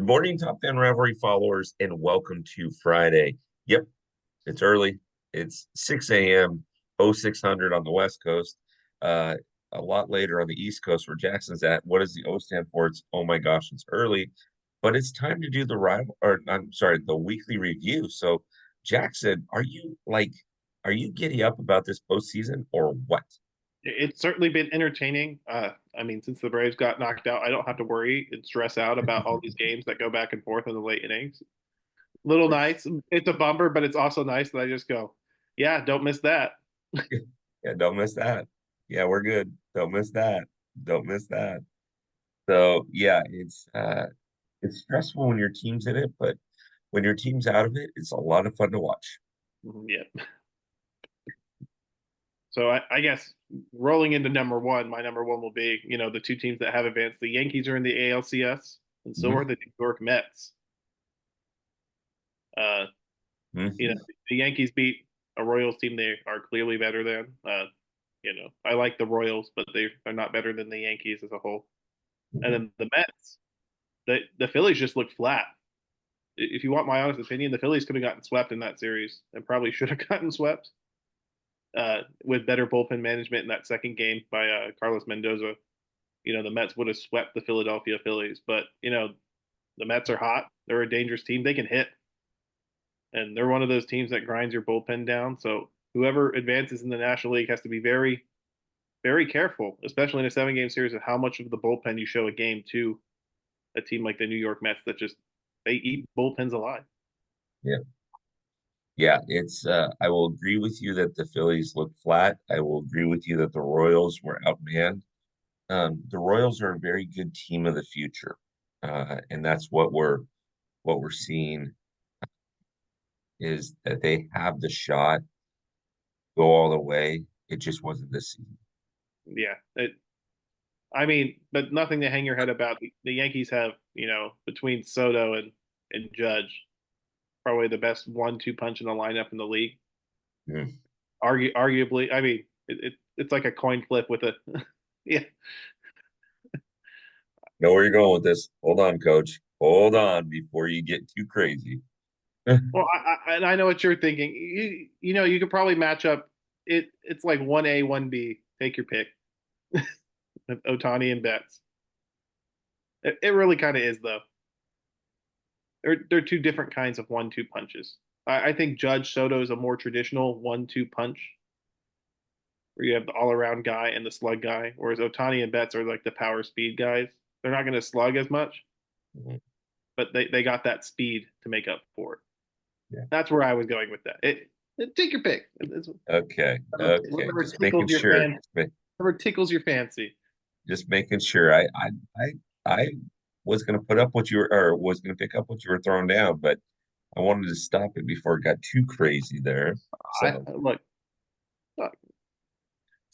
Good morning, Top Fan Rivalry followers, and welcome to Friday. Yep, it's early. It's 6 a.m., 0600 on the West Coast. Uh, a lot later on the East Coast where Jackson's at. What does the O stand for? It's oh my gosh, it's early, but it's time to do the weekly review. So, Jackson, are you giddy up about this postseason or what? It's certainly been entertaining. Since the Braves got knocked out, I don't have to worry and stress out about all these games that go back and forth in the late innings. Little nice. It's a bummer, but it's also nice that I just go, yeah, don't miss that. Yeah, don't miss that. Yeah, we're good. Don't miss that. Don't miss that. So yeah, it's stressful when your team's in it, but when your team's out of it, it's a lot of fun to watch. Yeah. So I guess rolling into number one, my number one will be, the two teams that have advanced. The Yankees are in the ALCS, and so are Hmm. the New York Mets. Uh, Hmm. the Yankees beat a Royals team they are clearly better than. I like the Royals, but they're not better than the Yankees as a whole. And Hmm. then the Mets, the Phillies just looked flat. If you want my honest opinion, the Phillies could have gotten swept in that series and probably should have gotten swept with better bullpen management in that second game by Carlos Mendoza. The Mets would have swept the Philadelphia Phillies, but the Mets are hot. They're a dangerous team. They can hit, and they're one of those teams that grinds your bullpen down. So whoever advances in the National League has to be very, very careful, especially in a seven-game series, of how much of the bullpen you show a game to a team like the New York Mets that just they eat bullpens alive. Yeah. Yeah, it's I will agree with you that the Phillies look flat. I will agree with you that the Royals were outmanned. The Royals are a very good team of the future. And that's what we're seeing is that they have the shot, go all the way. It just wasn't this season. Yeah, but nothing to hang your head about. The Yankees have, between Soto and Judge, probably the best one-two punch in the lineup in the league. Mm. Arguably, it's like a coin flip with a, yeah. Know where you're going with this. Hold on, coach. Hold on before you get too crazy. Well, and I know what you're thinking. You could probably match up. It's like 1A, 1B. Take your pick. Otani and Betts. It really kind of is though. They're two different kinds of one-two punches. I think Judge Soto is a more traditional one-two punch, where you have the all-around guy and the slug guy, whereas Otani and Betts are like the power speed guys. They're not going to slug as much, Mhm. but they got that speed to make up for it. Yeah. That's where I was going with that. Take your pick. Okay. Okay. Whatever tickles your whatever tickles your fancy. Just making sure. I was gonna put up what you were, or was gonna pick up what you were throwing down, but I wanted to stop it before it got too crazy there. I So, look,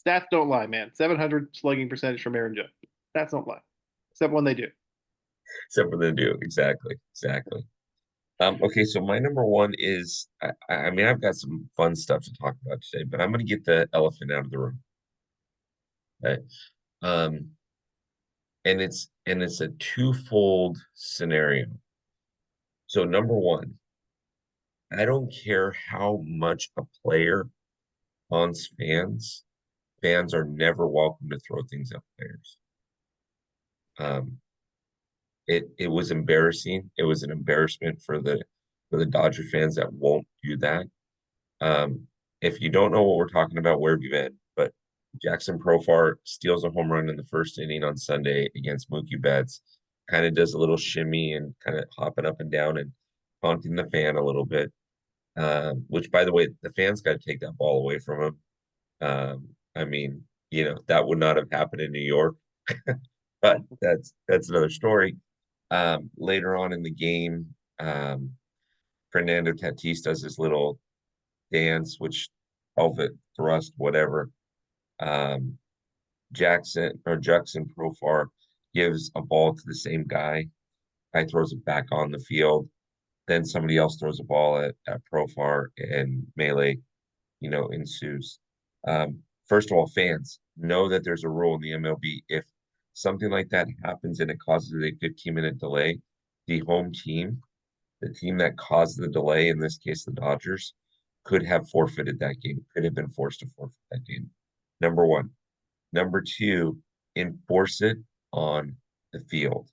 stats don't lie, man. 700 slugging percentage from Aaron Judge. Stats don't lie, except when they do. except for the do. Exactly. Exactly. Okay, so my number one is I mean, I've got some fun stuff to talk about today, but I'm gonna get the elephant out of the room. Okay. Um, and it's a twofold scenario. So number one, I don't care how much a player haunts fans. Fans are never welcome to throw things at players. Um, it was embarrassing. It was an embarrassment for the Dodger fans that won't do that. If you don't know what we're talking about, where have you been? But Jackson Profar steals a home run in the first inning on Sunday against Mookie Betts. Kind of does a little shimmy and kind of hopping up and down and taunting the fan a little bit. Which, by the way, the fans got to take that ball away from him. I mean, that would not have happened in New York, but that's another story. Later on in the game, Fernando Tatis does his little dance, which velvet thrust, whatever. Um, Jackson Profar gives a ball to the same guy. Guy throws it back on the field. Then somebody else throws a ball at Profar and melee, ensues. First of all, fans know that there's a rule in the MLB. If something like that happens and it causes a 15-minute delay, the home team, the team that caused the delay, in this case, the Dodgers, could have forfeited that game, could have been forced to forfeit that game. Number one. Number two, enforce it on the field.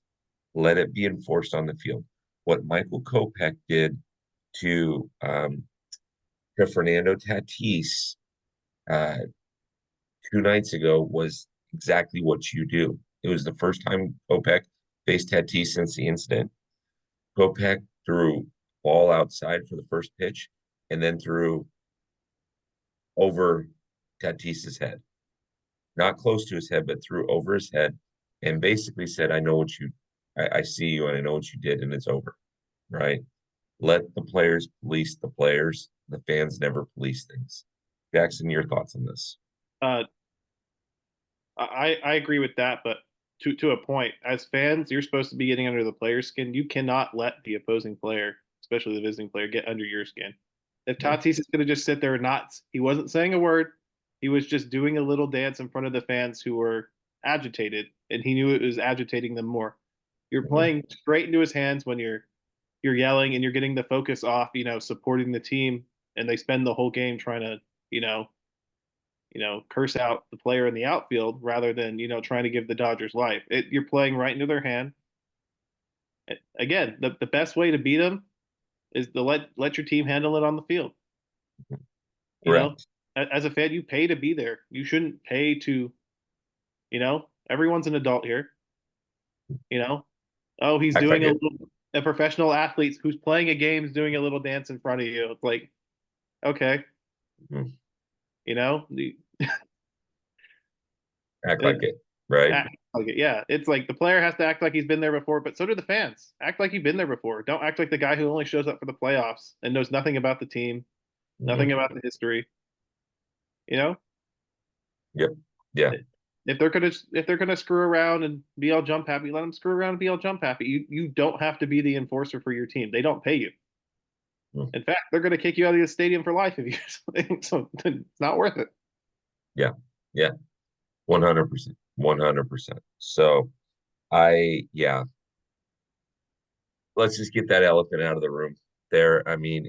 Let it be enforced on the field. What Michael Kopech did to Fernando Tatis uh, 2 nights ago was exactly what you do. It was the first time Kopech faced Tatis since the incident. Kopech threw ball outside for the first pitch and then threw over Tatis's head. Not close to his head, but threw over his head and basically said, I see you and I know what you did and it's over. Right. Let the players police the players. The fans never police things. Jackson, your thoughts on this? Uh, I agree with that, but to a point, as fans, you're supposed to be getting under the player's skin. You cannot let the opposing player, especially the visiting player, get under your skin. If Yeah. Tatis is going to just sit there and not, he wasn't saying a word. He was just doing a little dance in front of the fans who were agitated, and he knew it was agitating them more. You're Mhm. playing straight into his hands when you're yelling and you're getting the focus off, supporting the team, and they spend the whole game trying to, you know, curse out the player in the outfield rather than, trying to give the Dodgers life. You're playing right into their hand. Again, the best way to beat them is to let your team handle it on the field. You know, Correct. as a fan, you pay to be there. You shouldn't pay to, everyone's an adult here. You know, oh, he's Act like doing it. a professional athlete who's playing a game is doing a little dance in front of you. It's like, okay, Mhm. you know, Act like it, it. Right. act like it. Yeah, it's like the player has to act like he's been there before, but so do the fans. Act like you've been there before. Don't act like the guy who only shows up for the playoffs and knows nothing about the team, nothing Mhm. about the history. You know, Yep. Yeah. if they're gonna screw around and be all jump happy, let them screw around and be all jump happy. You don't have to be the enforcer for your team. They don't pay you. Mhm. In fact, they're gonna kick you out of the stadium for life if you. So it's not worth it. Yeah. Yeah. 100%. 100%. So yeah, let's just get that elephant out of the room there. I mean,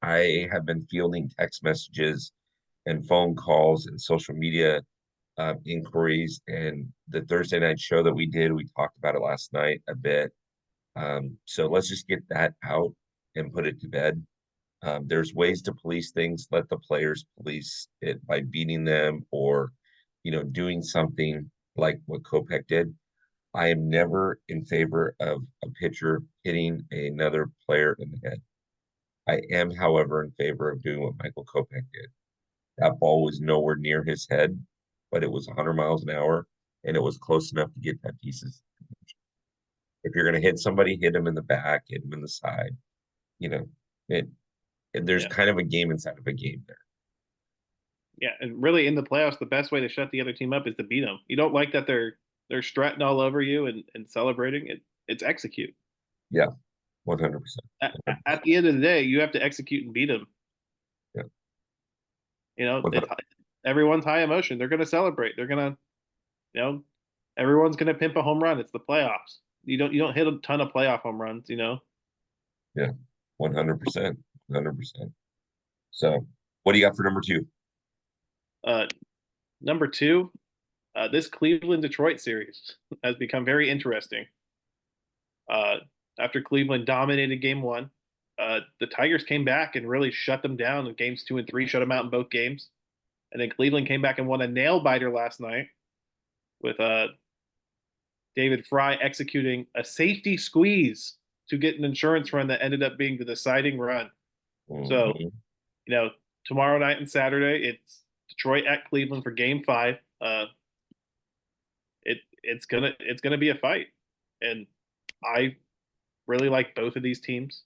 I have been fielding text messages and phone calls and social media inquiries. And the Thursday night show that we did, we talked about it last night a bit. So let's just get that out and put it to bed. There's ways to police things. Let the players police it by beating them or, doing something like what Kopech did. I am never in favor of a pitcher hitting another player in the head. I am, however, in favor of doing what Michael Kopech did. That ball was nowhere near his head, but it was 100 miles an hour, and it was close enough to get that pieces. If you're going to hit somebody, hit him in the back, hit him in the side. You know, it, there's Yeah, kind of a game inside of a game there. yeah, and really in the playoffs, the best way to shut the other team up is to beat them. You don't like that they're strutting all over you and celebrating it. It's execute. Yeah, 100%. At, 100%. at the end of the day, you have to execute and beat them. Yeah, It's 100%. everyone's high emotion. They're going to celebrate. They're going to, you know, everyone's going to pimp a home run. It's the playoffs. You don't hit a ton of playoff home runs. Yeah, 100%. 100%. So, what do you got for number two? Uh, Number two, this Cleveland Detroit series has become very interesting. Uh, After Cleveland dominated Game One, the Tigers came back and really shut them down in Games Two and Three, shut them out in both games, and then Cleveland came back and won a nail biter last night with David Fry executing a safety squeeze to get an insurance run that ended up being the deciding run. So, Mhm. you know, tomorrow night and Saturday, it's Detroit at Cleveland for Game Five. It's gonna be a fight, and I really like both of these teams.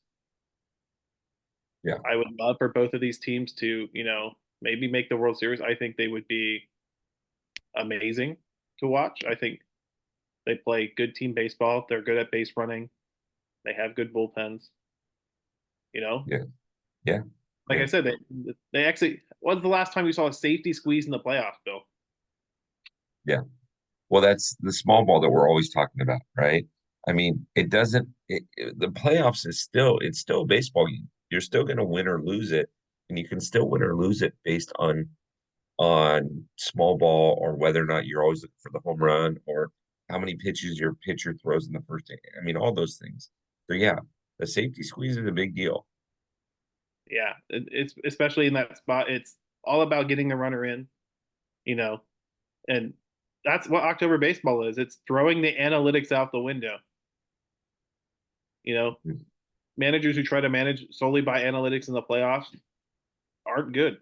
Yeah, I would love for both of these teams to, maybe make the World Series. I think they would be amazing to watch. I think they play good team baseball. They're good at base running. They have good bullpens. You know, yeah, yeah, like yeah, I said, they actually. When's the last time you saw a safety squeeze in the playoffs, Bill? yeah. Well, that's the small ball that we're always talking about, right? I mean, the playoffs it's still a baseball game. You're still going to win or lose it, and you can still win or lose it based on small ball or whether or not you're always looking for the home run or how many pitches your pitcher throws in the first inning. I mean, all those things. So yeah, the safety squeeze is a big deal. Yeah, it's especially in that spot. It's all about getting the runner in, you know, and that's what October baseball is. It's throwing the analytics out the window. You know, managers who try to manage solely by analytics in the playoffs aren't good.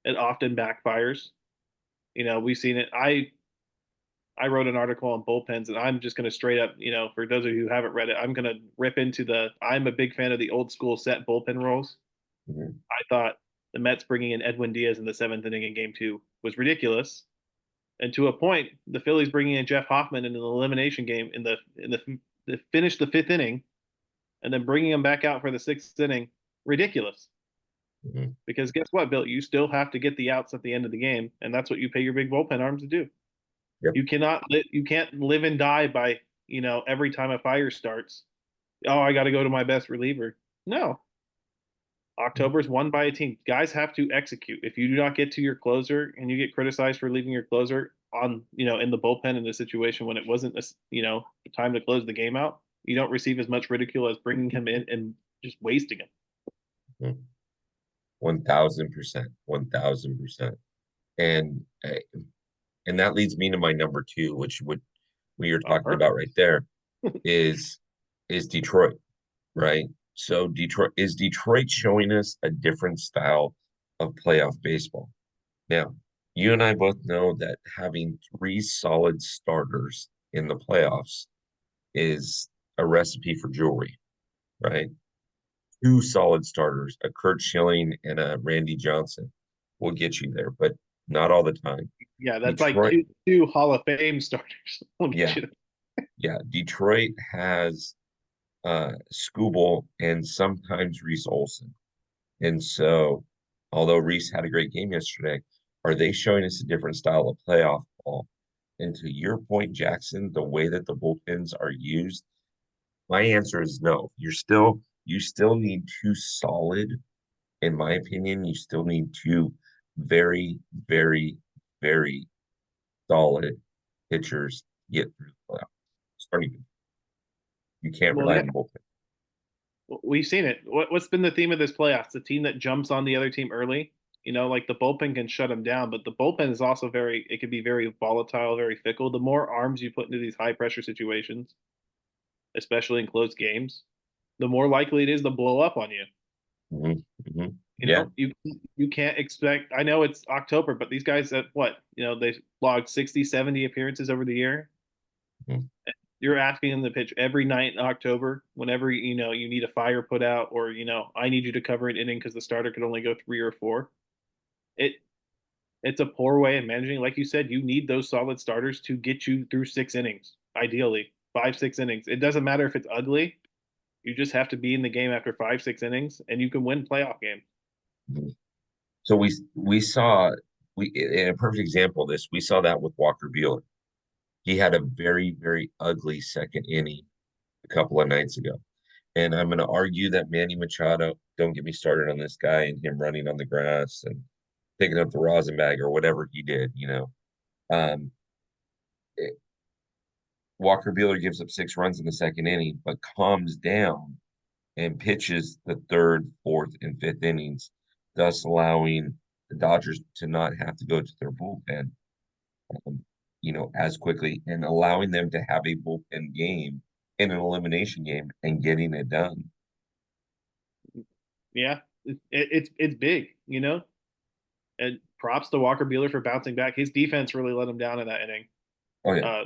It often backfires. We've seen it. I wrote an article on bullpens, and I'm just going to straight up, for those of you who haven't read it, I'm going to rip into the. I'm a big fan of the old school set bullpen roles. Mhm. I thought the Mets bringing in Edwin Diaz in the seventh inning in Game Two was ridiculous, and to a point, the Phillies bringing in Jeff Hoffman in an elimination game in the finish the fifth inning, and then bringing him back out for the sixth inning, ridiculous. Mhm. Because guess what, Bill? You still have to get the outs at the end of the game, and that's what you pay your big bullpen arms to do. Yep. You can't live and die by every time a fire starts. Oh, I got to go to my best reliever. No, October is won by a team. Guys have to execute. If you do not get to your closer and you get criticized for leaving your closer on in the bullpen in a situation when it wasn't the time to close the game out, you don't receive as much ridicule as bringing him in and just wasting him. Mhm. 1000%, 1000%. And and that leads me to my number two, which would we you're Oh, talking about perfect. right there is Detroit, right? So Detroit showing us a different style of playoff baseball. Now, you and I both know that having three solid starters in the playoffs is a recipe for jewelry, right? Two solid starters, a Kurt Schilling and a Randy Johnson, will get you there, but not all the time. Yeah, that's like Detroit, two Hall of Fame starters. I'll get yeah, you. yeah. Detroit has Skubal and sometimes Reese Olson. And so, although Reese had a great game yesterday, are they showing us a different style of playoff ball? And to your point, Jackson, the way that the bullpens are used, my answer is no. You still need two solid, in my opinion, you still need two very, very, very solid pitchers to get through the playoffs. Starting, you can't Well, rely yeah, on the bullpen. we've seen it. What's been the theme of this playoffs? The team that jumps on the other team early. Like the bullpen can shut them down, but the bullpen is also it can be very volatile, very fickle. The more arms you put into these high pressure situations, especially in close games, the more likely it is to blow up on you. Hmm. Hmm. You Yeah. know, you can't expect. I know it's October, but these guys at what they logged 60, 70 appearances over the year. Mhm. You're asking them to pitch every night in October, whenever you need a fire put out, or I need you to cover an inning because the starter could only go three or four. It it's a poor way of managing. Like you said, you need those solid starters to get you through 6 innings, ideally 5, 6 innings. It doesn't matter if it's ugly. You just have to be in the game after 5, 6 innings, and you can win playoff games. Mhm. So we saw we in a perfect example of this, we saw that with Walker Buehler. He had a very, very ugly second inning a couple of nights ago. And I'm going to argue that Manny Machado, don't get me started on this guy and him running on the grass and picking up the rosin bag or whatever he did. Um, it- Walker Buehler gives up 6 runs in the second inning, but calms down and pitches the third, fourth, and fifth innings, thus allowing the Dodgers to not have to go to their bullpen, um, as quickly and allowing them to have a bullpen game in an elimination game and getting it done. Yeah, it's big, and props to Walker Buehler for bouncing back. His defense really let him down in that inning. Oh yeah. Uh,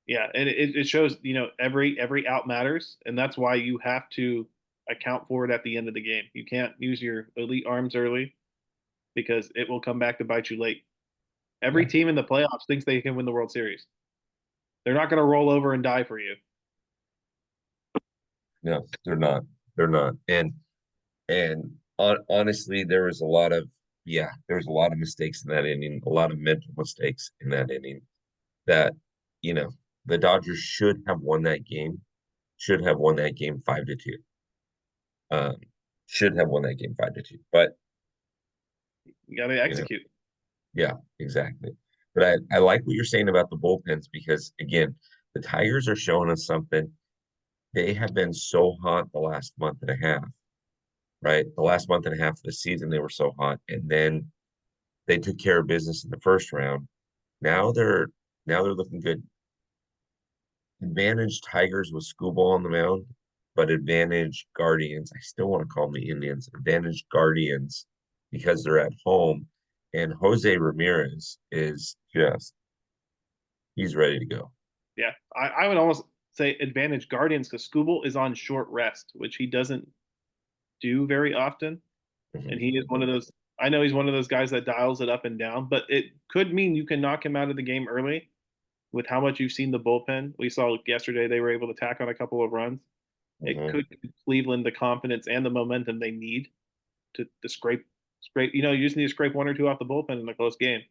yeah, and it shows every out matters, and that's why you have to account for it at the end of the game. You can't use your elite arms early because it will come back to bite you late. Every Yeah. team in the playoffs thinks they can win the World Series. They're not going to roll over and die for you. No, they're not. They're not. And honestly, there was a lot of mistakes in that inning, a lot of mental mistakes in that inning that, you know, the Dodgers should have won that game. Should have won that game 5-2. Um, should have won that game 5-2. But You got to you know, execute. yeah, exactly. But I like what you're saying about the bullpens because again, the Tigers are showing us something. They have been so hot the last month and a half, right? The last month and a half of the season, they were so hot, and then they took care of business in the first round. Now they're now they're looking good. Advantage Tigers with Scooble on the mound, but advantage Guardians. I still want to call them the Indians. Advantage Guardians because they're at home. And Jose Ramirez is just he's ready to go. Yeah, I would almost say advantage Guardians because Scooble is on short rest, which he doesn't do very often. And he is one of Mhm. those. I know he's one of those guys that dials it up and down, but it could mean you can knock him out of the game early with how much you've seen the bullpen. We saw yesterday they were able to tack on a couple of runs. It Mhm. could give Cleveland the confidence and the momentum they need to scrape. You just need to scrape one or two off the bullpen in a close game.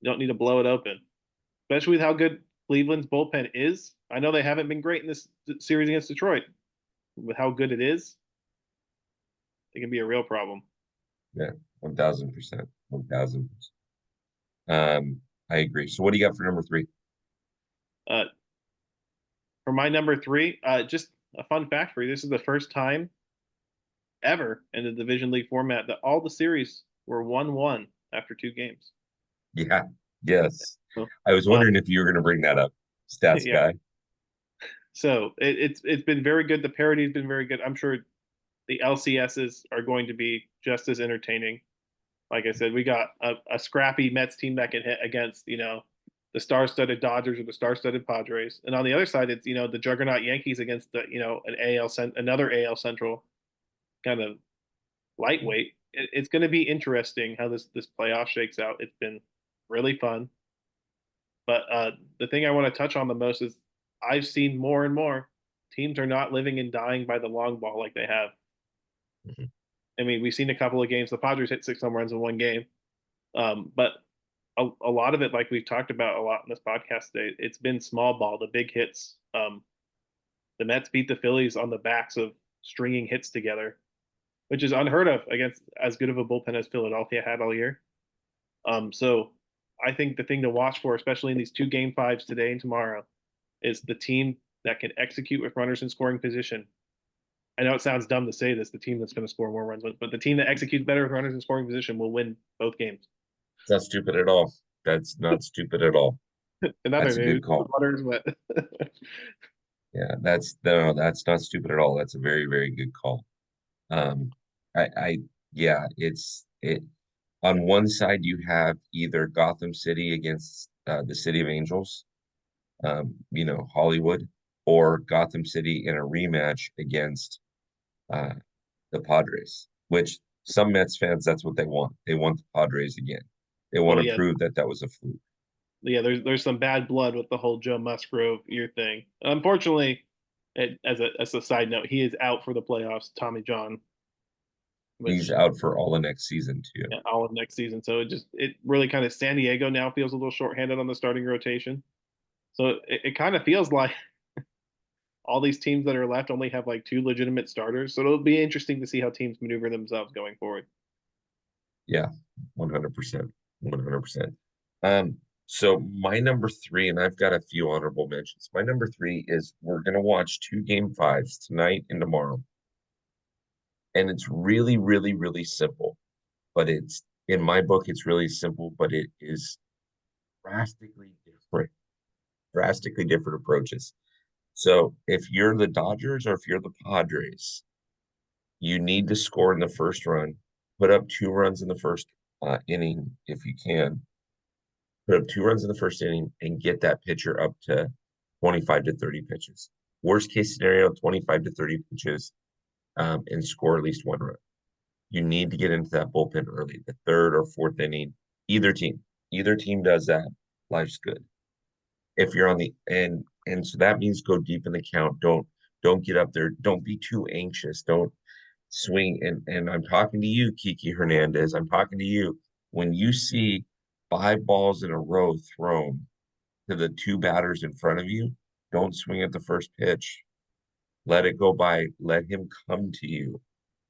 You don't need to blow it open, especially with how good Cleveland's bullpen is. I know they haven't been great in this series against Detroit. With how good it is, it can be a real problem. Yeah, 1000%. 1000%. I agree. So what do you got for number three? Uh, for my number three, just a fun fact for you: this is the first time ever in the Division League format that all the series were 1-1 after two games. Yeah, yes. So, I was uh, wondering if you were going to bring that up, stats yeah, guy. so it's been very good. The parity has been very good. I'm sure the LCSs are going to be just as entertaining. Like I said, we got a scrappy Mets team that can hit against the star-studded Dodgers or the star-studded Padres, and on the other side, it's the juggernaut Yankees against the another AL Central kind of lightweight. It's going to be interesting how this playoff shakes out. It's been really fun, but the thing I want to touch on the most is I've seen more and more teams are not living and dying by the long ball like they have. Mhm. I mean, we've seen a couple of games. The Padres hit 6 home runs in one game, but a lot of it, like we've talked about a lot in this podcast today, it's been small ball, the big hits. The Mets beat the Phillies on the backs of stringing hits together, which is unheard of against as good of a bullpen as Philadelphia had all year. So I think the thing to watch for, especially in these two game fives today and tomorrow, is the team that can execute with runners in scoring position. I know it sounds dumb to say this, the team that's going to score more runs, but the team that executes better with runners in scoring position will win both games. It's not stupid at all. That's not stupid at all. Another That's a news, good call. runners, but Yeah, that's no, that's not stupid at all. That's a very, very good call. Um, I yeah, it's it on one side you have either Gotham City against the City of Angels, Hollywood, or Gotham City in a rematch against uh, the Padres, which some Mets fans, that's what they want. They want the Padres again. They want well, to yeah, prove that that was a fluke. there's some bad blood with the whole Joe Musgrove ear thing. Unfortunately, as a side note, he is out for the playoffs. Tommy John, He's which out for all of next season too. yeah, all of next season. So it really kind of San Diego now feels a little shorthanded on the starting rotation. So it kind of feels like all these teams that are left only have like two legitimate starters. So it'll be interesting to see how teams maneuver themselves going forward. Yeah, 100%. 100%. So my number three, and I've got a few honorable mentions. My number three is we're gonna watch two game fives tonight and tomorrow. And it's really, really, really simple. But it's in my book, it's really simple, but it is drastically different, drastically different approaches. So if you're the Dodgers or if you're the Padres, you need to score in the first run, put up 2 runs in the first inning if you can, put up 2 runs in the first inning and get that pitcher up to 25 to 30 pitches. Worst case scenario, 25 to 30 pitches and score at least 1 run. You need to get into that bullpen early, the third or fourth inning. Either team, either team does that. Life's good. If you're on the and so that means go deep in the count. Don't get up there. Don't be too anxious. Don't swing. And I'm talking to you, Kiki Hernandez. I'm talking to you. When you see 5 balls in a row thrown to the two batters in front of you, don't swing at the first pitch. Let it go by. Let him come to you.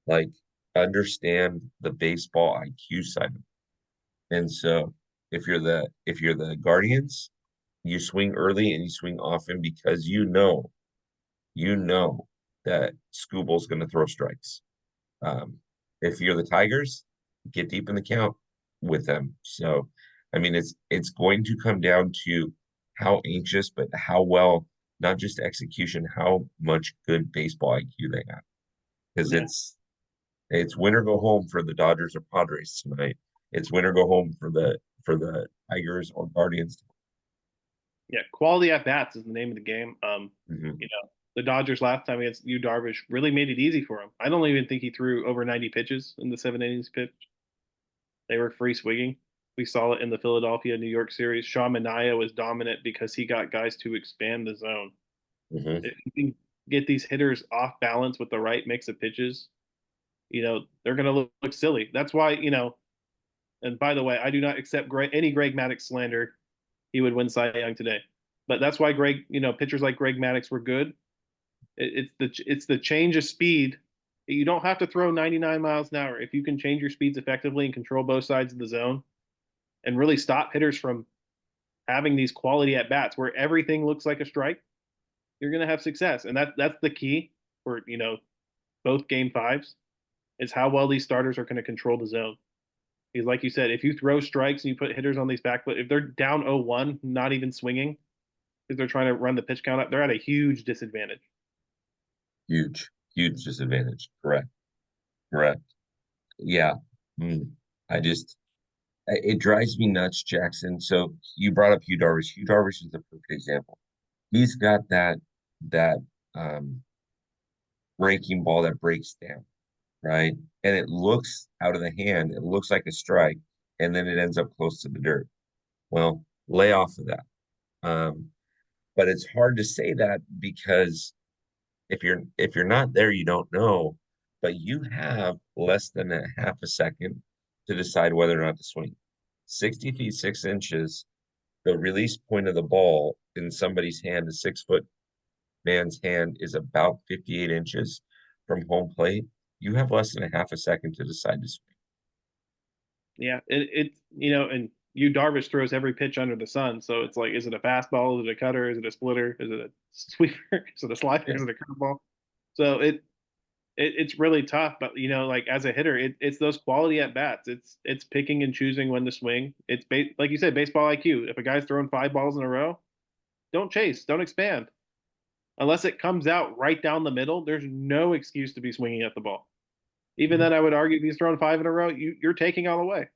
Like, understand the baseball IQ side of it. And so if you're the Guardians, you swing early and you swing often because you know that Scooble's going to throw strikes. Um, if you're the Tigers, get deep in the count with them. So, I mean, it's going to come down to how anxious, but how well, not just execution, how much good baseball IQ they have. Because Yeah. it's win or go home for the Dodgers or Padres tonight. It's win or go home for the Tigers or Guardians. Yeah, quality at bats is the name of the game. Mhm. The Dodgers last time against Yu Darvish really made it easy for him. I don't even think he threw over 90 pitches in the 7 innings pitch. They were free swinging. We saw it in the Philadelphia New York series. Sean Manaea was dominant because he got guys to expand the zone. Mhm. If you can get these hitters off balance with the right mix of pitches, they're going to look silly. That's why, and by the way, I do not accept any Greg Maddux slander. He would win Cy Young today. But that's why pitchers like Greg Maddux were good. It's the change of speed. You don't have to throw 99 miles an hour. If you can change your speeds effectively and control both sides of the zone and really stop hitters from having these quality at bats where everything looks like a strike, you're going to have success. And that's the key for, both game fives is how well these starters are going to control the zone. Because like you said, if you throw strikes and you put hitters on these back foot, if they're down 0-1, not even swinging, because they're trying to run the pitch count up, they're at a huge disadvantage. Huge, huge disadvantage. Correct. Correct. Yeah. Mm. I just it drives me nuts, Jackson. So you brought up Hugh Darvish. Hugh Darvish is the perfect example. He's got that um breaking ball that breaks down, right? And it looks out of the hand, it looks like a strike, and then it ends up close to the dirt. Well, lay off of that. Um, but it's hard to say that because if you're not there, you don't know. But you have less than a half a second to decide whether or not to swing. 60 feet 6 inches, the release point of the ball in somebody's hand, a 6 foot man's hand, is about 58 inches from home plate. You have less than a half a second to decide to swing. Yeah, and Darvish throws every pitch under the sun. So it's like, is it a fastball? Is it a cutter? Is it a splitter? Is it a sweeper? Is it a slider? Yeah. Is it a curveball? So it's really tough. But like as a hitter, it's those quality at bats. It's picking and choosing when to swing. Like you said, baseball IQ. If a guy's throwing 5 balls in a row, don't chase, don't expand. Unless it comes out right down the middle, there's no excuse to be swinging at the ball. Even then, I would argue if he's throwing 5 in a row, you're taking all the way.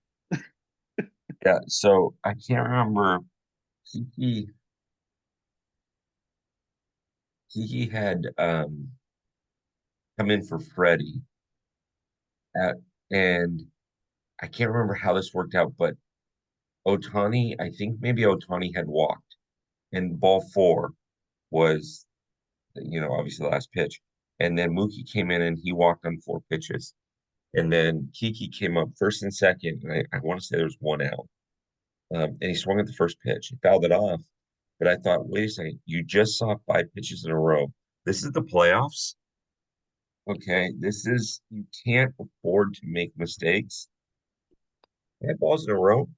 Yeah. So I can't remember. Kiki Kiki had come in for Freddie at, and I can't remember how this worked out, but Otani, I think maybe Otani had walked, and ball four was, obviously the last pitch. And then Mookie came in and he walked on 4 pitches. And then Kiki came up first and second, and I want to say there was one out. And he swung at the first pitch. He fouled it off. But I thought, wait a second, you just saw 5 pitches in a row. This is the playoffs. Okay, you can't afford to make mistakes. 5 balls in a row.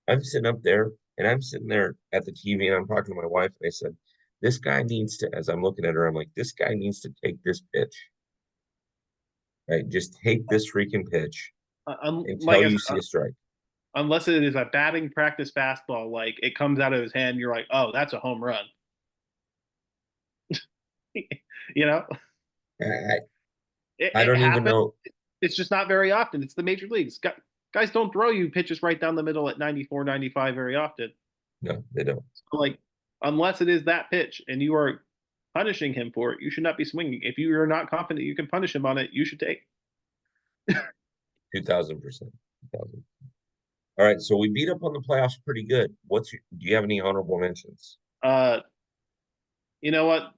I'm sitting up there and I'm sitting there at the TV and I'm talking to my wife and I said, this guy needs to, as I'm looking at her, I'm like, this guy needs to take this pitch, right? Just take this freaking pitch Like until I you said, see a strike. unless it is a batting practice fastball, like it comes out of his hand, you're like, oh, that's a home run. you know, I, it, I it don't even happens. know. It's just not very often. It's the major leagues. Guys don't throw you pitches right down the middle at 94, 95 very often. No, they don't. So like, unless it is that pitch and you are punishing him for it, you should not be swinging. If you are not confident you can punish him on it, you should take. 2000%. 2000. All right, so we beat up on the playoffs pretty good. Do you have any honorable mentions? Uh, you know what?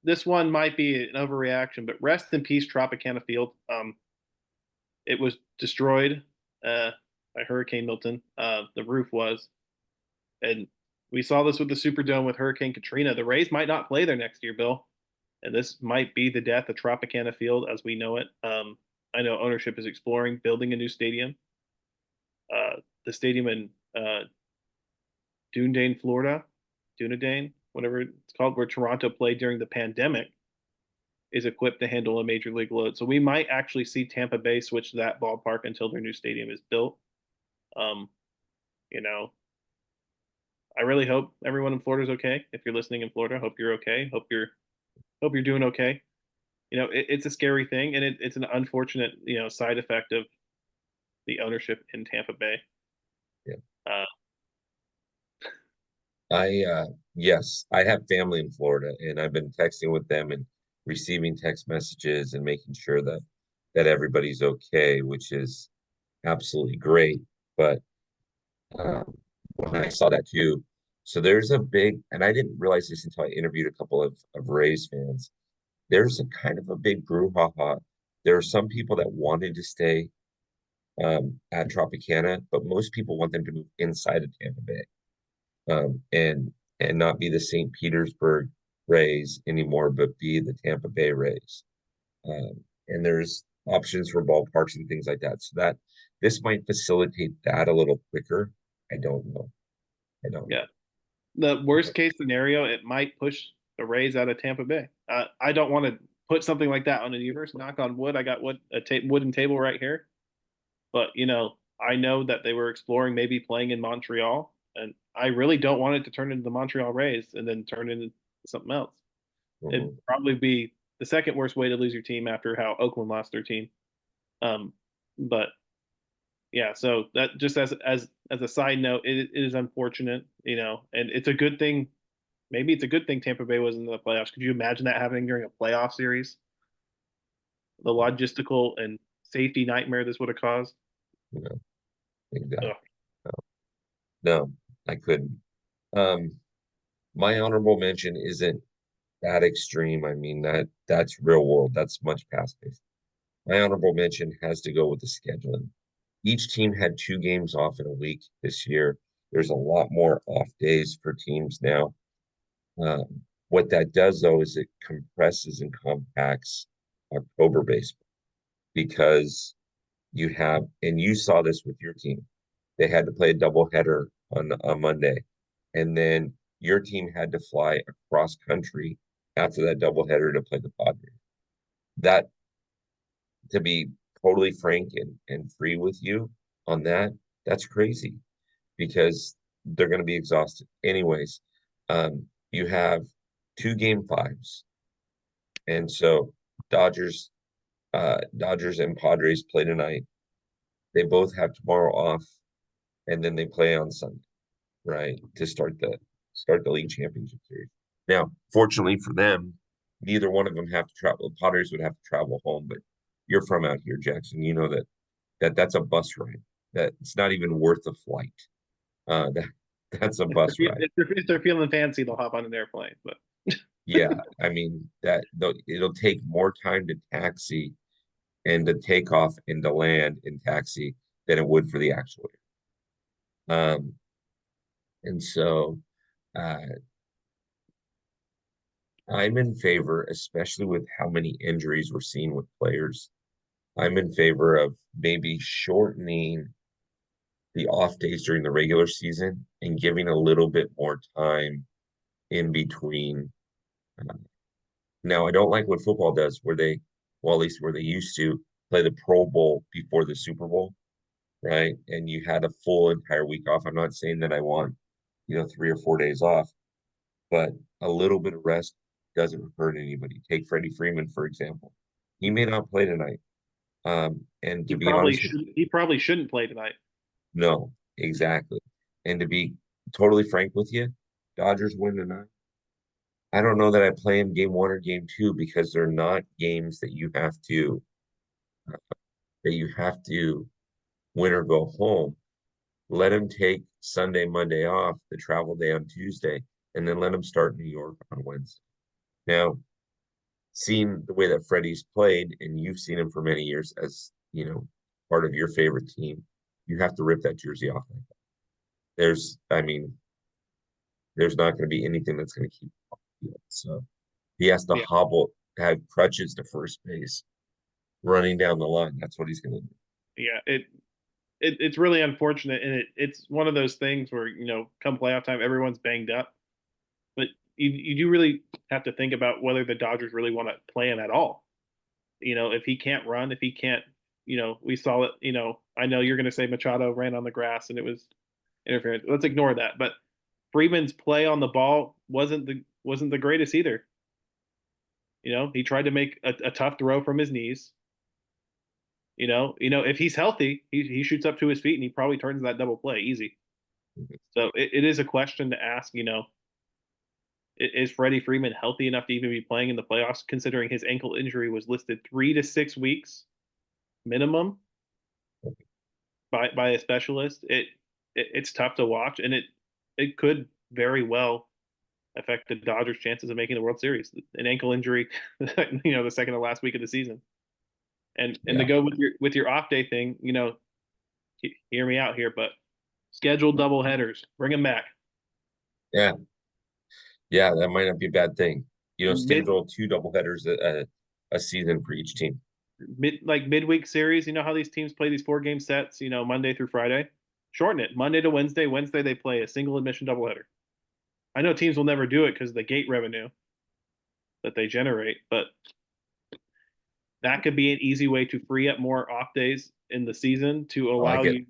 This one might be an overreaction, but rest in peace, Tropicana Field. It was destroyed by Hurricane Milton. The roof was, and We saw this with the Superdome with Hurricane Katrina. The Rays might not play there next year, Bill, and this might be the death of Tropicana Field as we know it. I know ownership is exploring building a new stadium. The stadium in Dunedin, Florida, Dunedin, whatever it's called, where Toronto played during the pandemic, is equipped to handle a major league load. So we might actually see Tampa Bay switch to that ballpark until their new stadium is built. Um, you know, I really hope everyone in Florida is okay. If you're listening in Florida, hope you're okay. Hope you're doing okay. It's a scary thing, and it's an unfortunate side effect of the ownership in Tampa Bay. Yeah. Uh, Yes, I have family in Florida, and I've been texting with them and receiving text messages and making sure that everybody's okay, which is absolutely great. But when I saw that too, so there's a big, and I didn't realize this until I interviewed a couple of Rays fans. There's a kind of a big brouhaha. There are some people that wanted to stay at Tropicana, but most people want them to move inside of Tampa Bay, and not be the St. Petersburg Rays anymore, but be the Tampa Bay Rays. And there's options for ballparks and things like that. So that this might facilitate that a little quicker. I don't know. I don't know. yeah, the worst case scenario, it might push the Rays out of Tampa Bay. I don't want to put something like that on the universe. Knock on wood. I got wooden table right here. But I know that they were exploring maybe playing in Montreal, and I really don't want it to turn into the Montreal Rays and then turn into something else. It'd Mhm. probably be the second worst way to lose your team after how Oakland lost their team. Um, but yeah, so that just as a side note, it is unfortunate, and it's a good thing. Maybe it's a good thing Tampa Bay was in the playoffs. Could you imagine that happening during a playoff series? The logistical and safety nightmare this would have caused. No, exactly. Ugh. No, I couldn't. Um, my honorable mention isn't that extreme. I mean, that's real world. That's much past baseball. My honorable mention has to go with the scheduling. Each team had 2 games off in a week this year. There's a lot more off days for teams now. What that does, though, is it compresses and compacts October baseball because you have, and you saw this with your team. They had to play a doubleheader on Monday, and then your team had to fly across country after that doubleheader to play the Padres. That, to be totally frank and free with you on that, that's crazy because they're going to be exhausted. Anyways, you have 2 game 5s. And so Dodgers and Padres play tonight. They both have tomorrow off, and then they play on Sunday, right? To start the league championship series. Now, fortunately for them, neither one of them have to travel. The Padres would have to travel home, but you're from out here, Jackson. You know that's a bus ride. That it's not even worth a flight. That that's a bus ride. If they're feeling fancy, they'll hop on an airplane. But Yeah, I mean it'll take more time to taxi and to take off and to land in taxi than it would for the actual. And so uh, I'm in favor, especially with how many injuries we're seeing with players. I'm in favor of maybe shortening the off days during the regular season and giving a little bit more time in between. Uh, Now, I don't like what football does, well, at least where they used to play the Pro Bowl before the Super Bowl, right? And you had a full entire week off. I'm not saying that I want, 3 or 4 days off, but a little bit of rest doesn't hurt anybody. Take Freddie Freeman, for example. He may not play tonight. And to be honest with he probably shouldn't play tonight. no, exactly. And to be totally frank with you, Dodgers win tonight. I don't know that I play him game 1 or game 2 because they're not games that you have to win or go home. Let him take Sunday, Monday off, the travel day on Tuesday, and then let him start New York on Wednesday. Now, seeing the way that Freddie's played, and you've seen him for many years as, part of your favorite team, you have to rip that jersey off like that. I mean, there's not going to be anything that's going to keep him off the field. So he has to Yeah, hobble, have crutches to first base, running down the line. That's what he's going to do. yeah. It's really unfortunate, and it's one of those things where come playoff time, everyone's banged up, but you do really have to think about whether the Dodgers really want to play him at all. If he can't run, if he can't, we saw it. I know you're going to say Machado ran on the grass and it was interference. Let's ignore that. But Freeman's play on the ball wasn't the greatest either. He tried to make a tough throw from his knees. If he's healthy, he shoots up to his feet and he probably turns that double play easy. So it is a question to ask. Is Freddie Freeman healthy enough to even be playing in the playoffs, considering his ankle injury was listed 3 to 6 weeks minimum by a specialist? It's tough to watch, and it could very well affect the Dodgers' chances of making the World Series. An ankle injury, the second to last week of the season, and to Yeah. go with your off day thing, hear me out here, but scheduled double headers, bring them back. Yeah. Yeah. That might not be a bad thing. Mid Schedule 2 doubleheaders a season for each team. midweek series. You know how these teams play these 4 game sets. Monday through Friday. Shorten it Monday to Wednesday. Wednesday they play a single admission doubleheader. I know teams will never do it because of the gate revenue that they generate, but that could be an easy way to free up more off days in the season to I allow like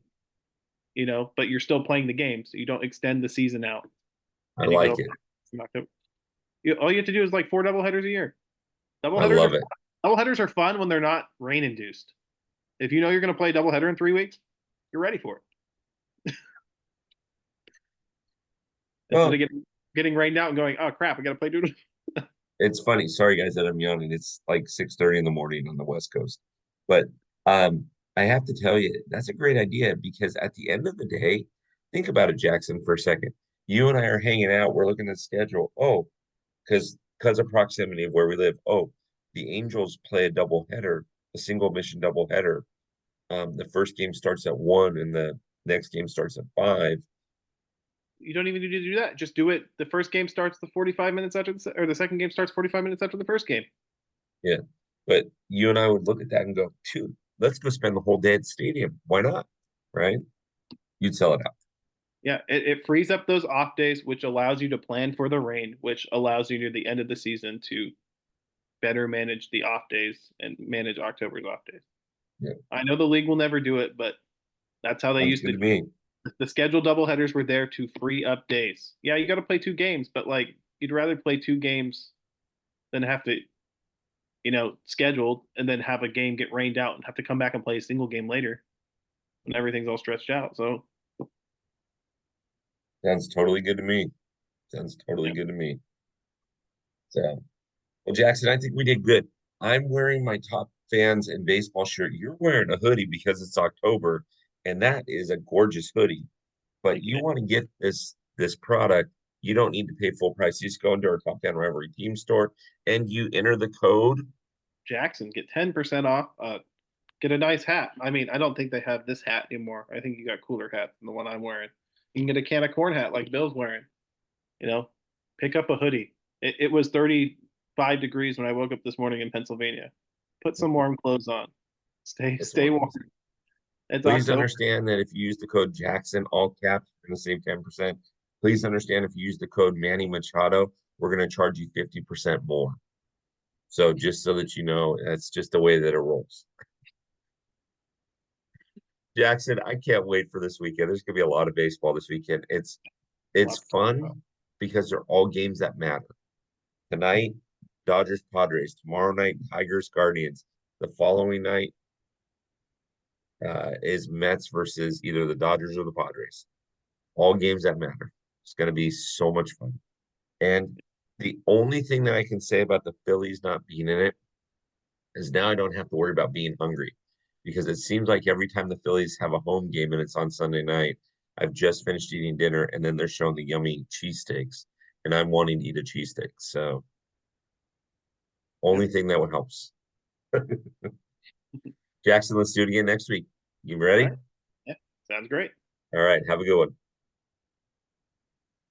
it. but you're still playing the game, so you don't extend the season out I and you like go it. from October. All you have to do is like 4 doubleheaders a year. I Doubleheaders are love it. doubleheaders are fun when they're not rain induced. If you know you're going to play a doubleheader in 3 weeks, you're ready for it. Instead Well, of getting rained out and going, oh crap, I got to play doodle. it's funny. Sorry, guys, that I'm yawning. It's like 6:30 in the morning on the West Coast. But I have to tell you, that's a great idea because at the end of the day, think about it, Jackson, for a second. You and I are hanging out. We're looking at the schedule. Oh, because of proximity of where we live. Oh, the Angels play a doubleheader, a single mission doubleheader. The first game starts at 1 and the next game starts at 5. You don't even need to do that. Just do it. The first game starts the 45 minutes after or the second game starts 45 minutes after the first game. Yeah. But you and I would look at that and go, dude, let's go spend the whole day at the stadium. Why not? Right? You'd sell it out. Yeah, it frees up those off days, which allows you to plan for the rain, which allows you near the end of the season to better manage the off days and manage October's off days. Yeah. I know the league will never do it, but that's how they Sounds used good to to do it. me. The scheduled doubleheaders were there to free up days. Yeah, you got to play 2 games, but like you'd rather play 2 games than have to, scheduled and then have a game get rained out and have to come back and play a single game later when everything's all stretched out. So, Sounds totally good to me. Sounds totally yeah, good to me. So, well, Jackson, I think we did good. I'm wearing my top fans and baseball shirt. You're wearing a hoodie because it's October, and that is a gorgeous hoodie. But thank you, you man. want to get this product, you don't need to pay full price. You just go into our Top Fan Rivalry team store and you enter the code. Jackson, get 10% off. Get a nice hat. I mean, I don't think they have this hat anymore. I think you got cooler hats than the one I'm wearing. You can get a can of corn hat like Bill's wearing. You know, pick up a hoodie. It was 35 degrees when I woke up this morning in Pennsylvania. Put some warm clothes on. Stay That's what stay it warm. is. It's Please October. understand that if you use the code Jackson, all caps, you're going to save 10%. Please understand if you use the code Manny Machado, we're going to charge you 50% more. So just so that you know, that's just the way that it rolls. Jackson, I can't wait for this weekend. There's going to be a lot of baseball this weekend. It's Lots to talk about. fun because they're all games that matter. Tonight, Dodgers Padres. Tomorrow night, Tigers Guardians. The following night is Mets versus either the Dodgers or the Padres. All games that matter. It's going to be so much fun. And the only thing that I can say about the Phillies not being in it is now I don't have to worry about being hungry because it seems like every time the Phillies have a home game and it's on Sunday night, I've just finished eating dinner and then they're showing the yummy cheesesteaks and I'm wanting to eat a cheesesteak. So Yep. only thing that would help. Jackson, let's do it again next week. You All ready? right. Yeah. Sounds great. All right. Have a good one.